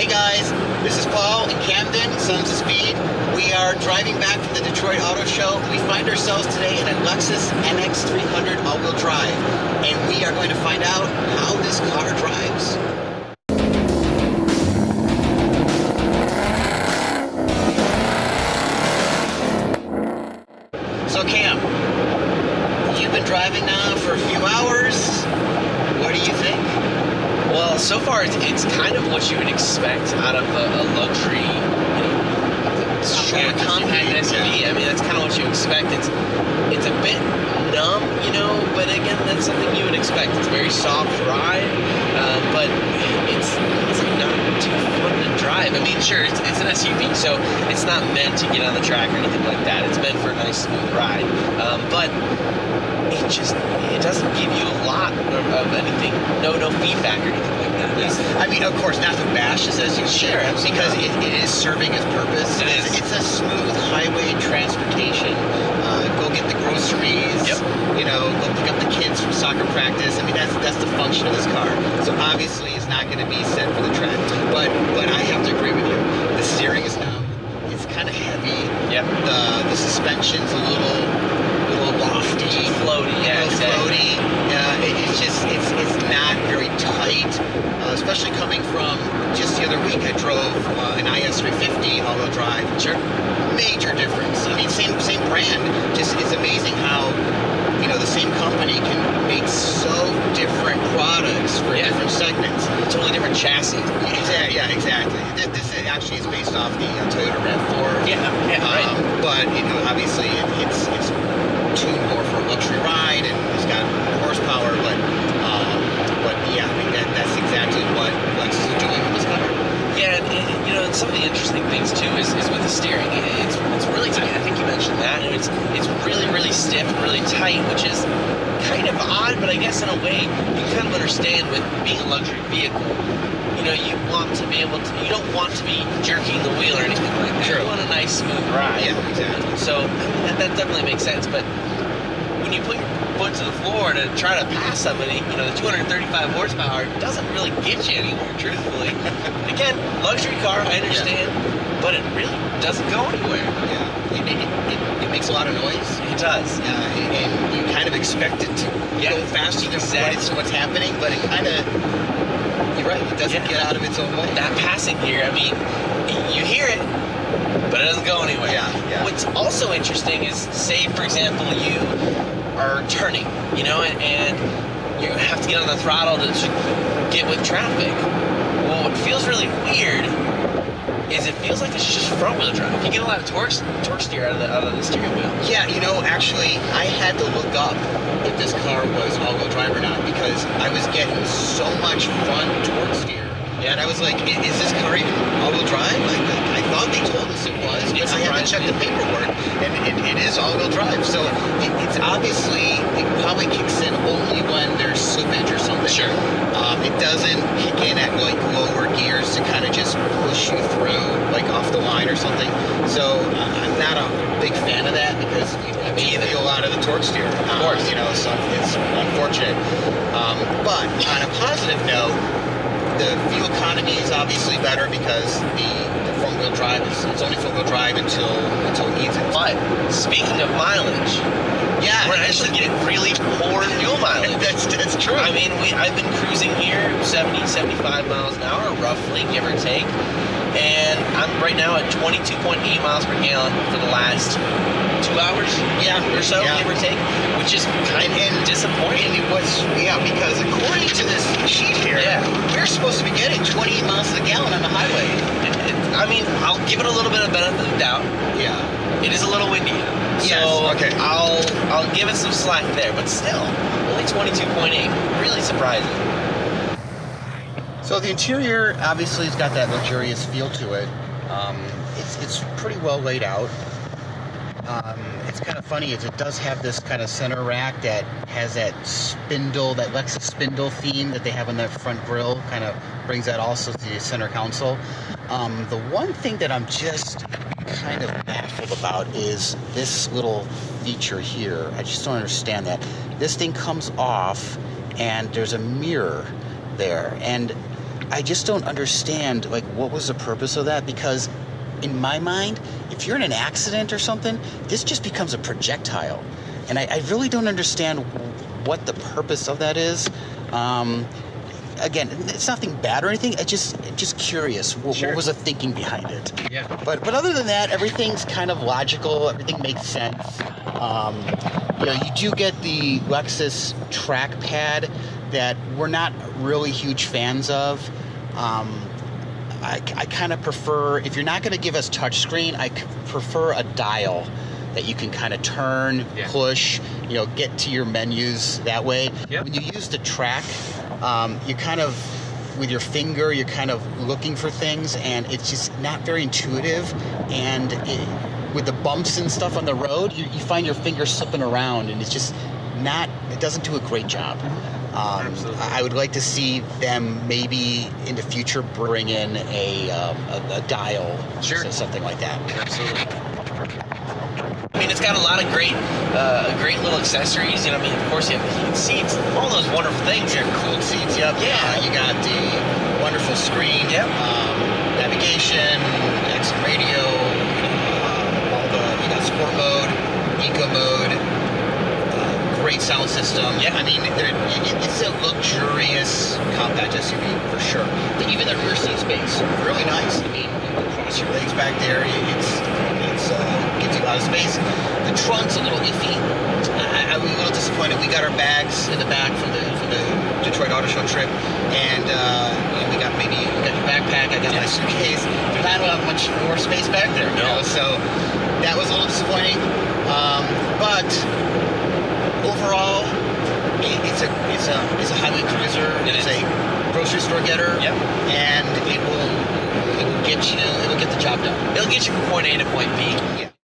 Hey guys, this is Paul in Camden, Sons of Speed. We are driving back from the Detroit Auto Show. We find ourselves today in a Lexus NX300 all-wheel drive, and we are going to find out how this car drives. So Cam, you've been driving now for a few hours. What do you think? Well, so far it's kind of what you would expect out of a luxury, short compact SUV. I mean, that's kind of what you expect. It's a bit numb, but again, that's something you would expect. It's a very soft ride, but it's not too fun to drive. I mean, sure, it's an SUV, so it's not meant to get on the track or anything like that. It's meant for a nice smooth ride, but it doesn't give you a lot of anything, no feedback or anything like that. Yeah. I mean, of course, not to bash this as you share, because it is serving its purpose. It is. It's a smooth highway transportation. Go get the groceries. Yep. Go pick up the kids from soccer practice. I mean, that's the function of this car. So obviously, it's not going to be set for the track. But I have to agree with you. The steering is numb. It's kind of heavy. Yep. The suspension's a little lofty, floaty, floaty. It's not very tight, especially coming from just the other week. I drove an IS350 all-wheel drive. Sure. Major difference. I mean, same brand. Just it's amazing how the same company can make so different products for different segments. Totally different chassis. Yeah, exactly. This actually is based off the Toyota RAV4. Yeah, right. But obviously it's tuned more for a luxury ride, and it's got horsepower. But yeah, I mean that's exactly what Lexus is doing with this car. Yeah, and some of the interesting things too is with the steering. It's really tight. I think you mentioned that, and it's really stiff and really tight, which is kind of odd, but I guess in a way you kind of understand with being a luxury vehicle. You want to be able to. You don't want to be jerking the wheel or anything like that. Sure. You want a nice smooth ride. Yeah, exactly. So that definitely makes sense. But when you put your foot to the floor to try to pass somebody, the 235 horsepower doesn't really get you anywhere, truthfully. Again, luxury car, I understand, but it really doesn't go anywhere. Yeah, it makes a lot of noise. It does. And you kind of expect it to go faster than what's happening, but it kind of. You're right, it doesn't get out of its own way. That passing gear, I mean, you hear it, but it doesn't go anywhere. Yeah. What's also interesting is, say, for example, you are turning, and you have to get on the throttle to get with traffic. Well, what feels really weird is it feels like it's just front-wheel drive. You get a lot of torque steer out of the steering wheel. Yeah, actually, I had to look up if this car was all-wheel drive or not, because I was getting so much front torque steer. And I was like, is this car even all-wheel drive? I thought they told us it was, but I had to check the paperwork, and it is all-wheel drive. So it's obviously, it probably kicks in only when there's slippage or something. Sure. It doesn't kick in at lower gears to kind of just push you through, off the line or something. So I'm not a big fan of that, because you feel a lot of the torque steer. Of course. So it's unfortunate. But on a positive note, the fuel economy is obviously better because the front-wheel drive it's only front-wheel drive until it needs it. But speaking of mileage, we're actually getting really poor fuel mileage. That's true. I mean, I've been cruising here 70, 75 miles an hour, roughly, give or take. And I'm right now at 22.8 miles per gallon for the last 2 hours or so, give or take, which is kind of disappointing. Because according to this sheet here, we're supposed to be getting 28 miles to the gallon on the highway. I mean, I'll give it a little bit of benefit of the doubt. Yeah. It is a little windy. So I'll give it some slack there, but still, only 22.8. Really surprising. So the interior obviously has got that luxurious feel to it. It's pretty well laid out. It's kind of funny, it does have this kind of center rack that has that Lexus spindle theme that they have on their front grille, kind of brings that also to the center console. The one thing that I'm just kind of baffled about is this little feature here. I just don't understand that. This thing comes off and there's a mirror there, and I just don't understand, like, what was the purpose of that? Because in my mind, if you're in an accident or something, this just becomes a projectile. And I really don't understand what the purpose of that is. Again, it's nothing bad or anything. It's just curious. What was the thinking behind it? Yeah. But other than that, everything's kind of logical. Everything makes sense. You know, you do get the Lexus trackpad that we're not really huge fans of. I kind of prefer, if you're not going to give us touchscreen, I prefer a dial that you can kind of turn, push, you know, get to your menus that way. Yep. When you use the track, you kind of, with your finger, you're kind of looking for things, and it's just not very intuitive. And with the bumps and stuff on the road, you find your finger slipping around, and it's just not, it doesn't do a great job. Absolutely. I would like to see them maybe in the future bring in a dial, something like that. Absolutely. I mean, it's got a lot of great little accessories. You know, I mean, of course, you have the heated seats, all those wonderful things. Yeah, cooled seats. Yep. Yeah. You got the wonderful screen. Yep. Navigation, XM radio. You got sport mode, eco mode. Great sound system. Yeah. I mean, it's a luxurious compact SUV for sure. Even the rear seat space, really nice. I mean, you cross your legs back there. It's gives you a lot of space. The trunk's a little iffy. I was a little disappointed. We got our bags in the back from the Detroit Auto Show trip, and we got your backpack. I got my suitcase. There's not a lot much more space back there. You know? So that was a little disappointing. But overall, it's a highway cruiser. It's a grocery store getter. Yep. And it will get the job done. It'll get you from point A to point B. Yeah.